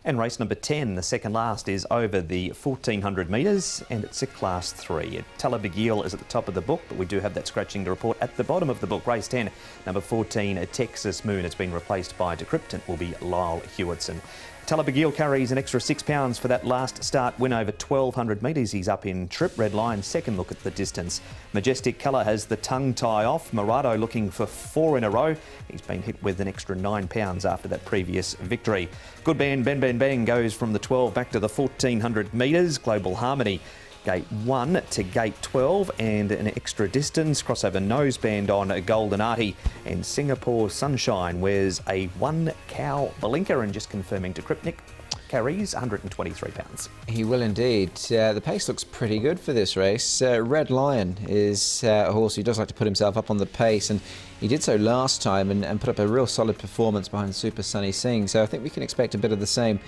And race number 10, the second last, is over the 1400 metres and it's a Class 3. Talabigil is at the top of the book, but we do have that scratching to report at the bottom of the book. Race 10, number 14, a Texas Moon. It's been replaced by Decryptant, will be Lyle Hewitson. Talabigil carries an extra £6 for that last start win over 1200 metres. He's up in trip. Red Line, second look at the distance. Majestic Colour has the tongue tie off. Morado looking for 4 in a row. He's been hit with an extra £9 after that previous victory. Good Band, Bang Bang Bang goes from the 12 back to the 1400 metres. Global Harmony, Gate 1 to Gate 12 and an extra distance. Crossover noseband on Golden Arty, and Singapore Sunshine wears a 1 cow blinker, and just confirming to Kripnik, carries £123. He will indeed. The pace looks pretty good for this race. Red Lion is a horse who does like to put himself up on the pace, and he did so last time and put up a real solid performance behind Super Sunny Singh. So I think we can expect a bit of the same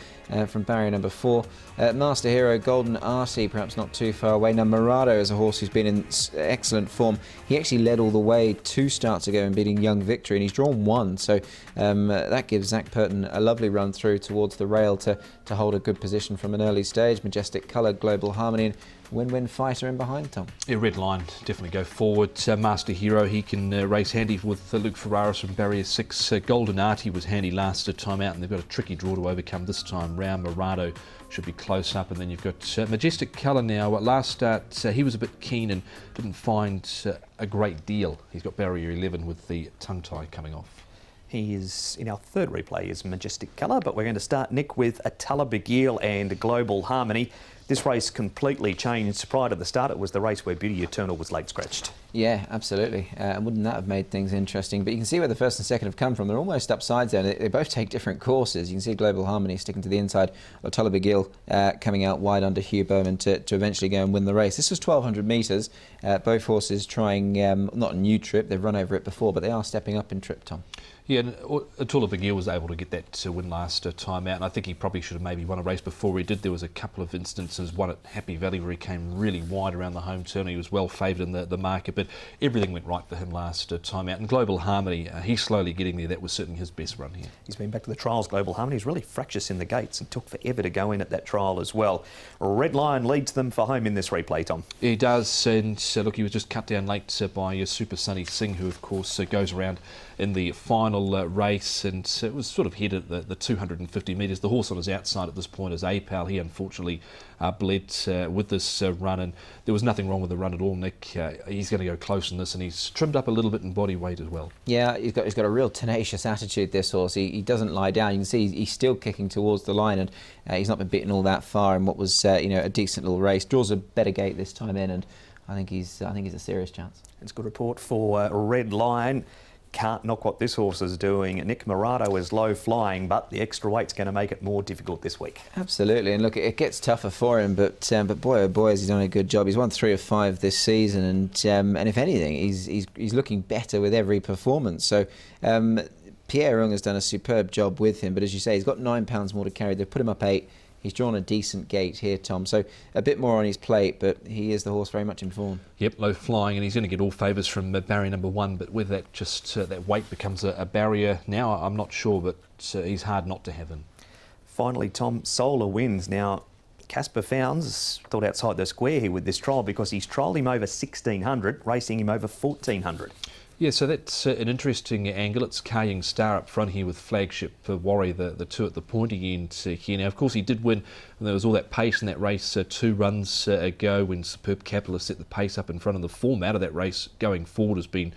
from barrier number 4. Master Hero, Golden Arty, perhaps not too far away. Now Morado is a horse who's been in excellent form. He actually led all the way 2 starts ago in beating Young Victory, and he's drawn 1. So that gives Zach Purton a lovely run through towards the rail to hold a good position from an early stage. Majestic Colour, Global Harmony, and Win-Win Fighter in behind, Tom. Yeah, Red Line, definitely go forward. Master Hero, he can race handy with Luke Ferraris from barrier 6. Golden Arty was handy last time out, and they've got a tricky draw to overcome this time round. Morado should be close up, and then you've got Majestic Colour now. At last start, he was a bit keen and didn't find a great deal. He's got barrier 11 with the tongue tie coming off. He is in our third replay is Majestic Colour, but we're going to start, Nick, with a Talabigil and Global Harmony. This race completely changed. Prior to the start, it was the race where Beauty Eternal was late scratched. Yeah, absolutely. And wouldn't that have made things interesting? But you can see where the first and second have come from. They're almost upsides there. They both take different courses. You can see Global Harmony sticking to the inside, or Talabigil coming out wide under Hugh Bowman to eventually go and win the race. This was 1200 metres. Both horses trying, not a new trip, they've run over it before, but they are stepping up in trip, Tom. Yeah, and Talabigil was able to get that win last time out, and I think he probably should have maybe won a race before he did. There was a couple of instances, one at Happy Valley where he came really wide around the home turn. He was well favoured in the market, but everything went right for him last time out. And Global Harmony, he's slowly getting there. That was certainly his best run here. He's been back to the trials, Global Harmony. He's really fractious in the gates and took forever to go in at that trial as well. Red Lion leads them for home in this replay, Tom. He does, and look, he was just cut down late by Super Sunny Singh, who of course goes around in the final race, and it was sort of headed at the 250 metres. The horse on his outside at this point is A-Pal. He unfortunately bled with this run, and there was nothing wrong with the run at all, Nick. He's going to go close in this, and he's trimmed up a little bit in body weight as well. Yeah, he's got a real tenacious attitude, this horse. He doesn't lie down. You can see he's still kicking towards the line, and he's not been beaten all that far in what was a decent little race. Draws a better gate this time in, and I think he's a serious chance. It's a good report for Red Lion. Can't knock what this horse is doing. Nick Morado is low flying, but the extra weight's going to make it more difficult this week. Absolutely, and look, it gets tougher for him, but boy oh boy has he done a good job. He's won 3 of 5 this season, and if anything, he's looking better with every performance. So Pierre Ung has done a superb job with him, but as you say, he's got £9 more to carry. They've put him up 8. He's drawn a decent gate here, Tom, so a bit more on his plate, but he is the horse very much in form. Yep, low flying, and he's going to get all favours from barrier number 1, but whether that that weight becomes a barrier now, I'm not sure, but he's hard not to have him. Finally, Tom, Solar wins. Now, Casper Founds thought outside the square here with this trial because he's trialled him over 1600, racing him over 1400. Yeah, so that's an interesting angle. It's Kaying Star up front here with Flagship Warrior, the 2 at the pointy end here. Now, of course, he did win, and there was all that pace in that race 2 runs ago when Superb Capitalist set the pace up in front of the form out of that race going forward has been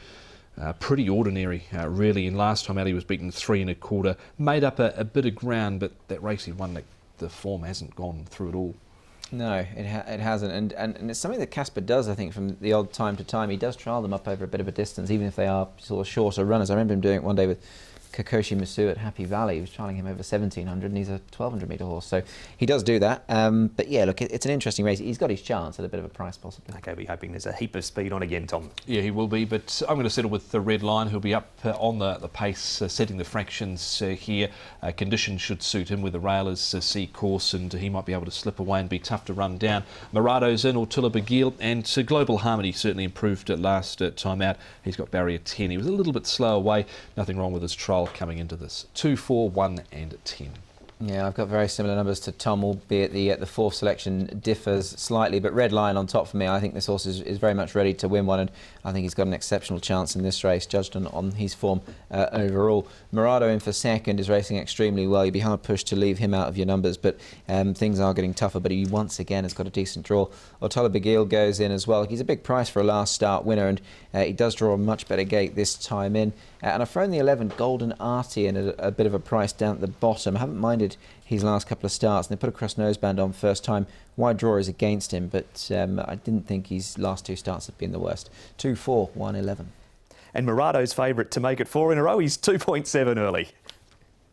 pretty ordinary, really. And last time out he was beaten 3 1/4, made up a bit of ground, but that race he won, the form hasn't gone through at all. No, it hasn't, and it's something that Casper does, I think, from the odd time to time. He does trial them up over a bit of a distance, even if they are sort of shorter runners. I remember him doing it one day with Kakoshi Masu at Happy Valley. He was trialling him over 1700, and he's a 1200 metre horse, so he does do that. But yeah, look, it's an interesting race. He's got his chance at a bit of a price, possibly. Okay, we're hoping there's a heap of speed on again, Tom. Yeah, he will be, but I'm going to settle with the Red Line, who'll be up on the pace, setting the fractions here. Conditions should suit him with the rail as C course, and he might be able to slip away and be tough to run down. Morado's in, or Talabigil, and Global Harmony certainly improved last time out. He's got barrier 10. He was a little bit slow away. Nothing wrong with his trial coming into this. 2, 4, 1 and 10. Yeah, I've got very similar numbers to Tom, albeit the fourth selection differs slightly. But Red Lion on top for me. I think this horse is very much ready to win one, and I think he's got an exceptional chance in this race, judged on his form overall. Murado in for second is racing extremely well. You'd be hard pushed to leave him out of your numbers, but things are getting tougher. But he once again has got a decent draw. Ortola Beguil goes in as well. He's a big price for a last start winner, and he does draw a much better gate this time in. And I've thrown the 11 Golden Artie in at a bit of a price down at the bottom. I haven't minded his last couple of starts, and they put a cross noseband on first time. Wide draw is against him, but I didn't think his last two starts have been the worst. 2, 4, 1, 11. And Murado's favourite to make it 4 in a row. He's 2.7 early.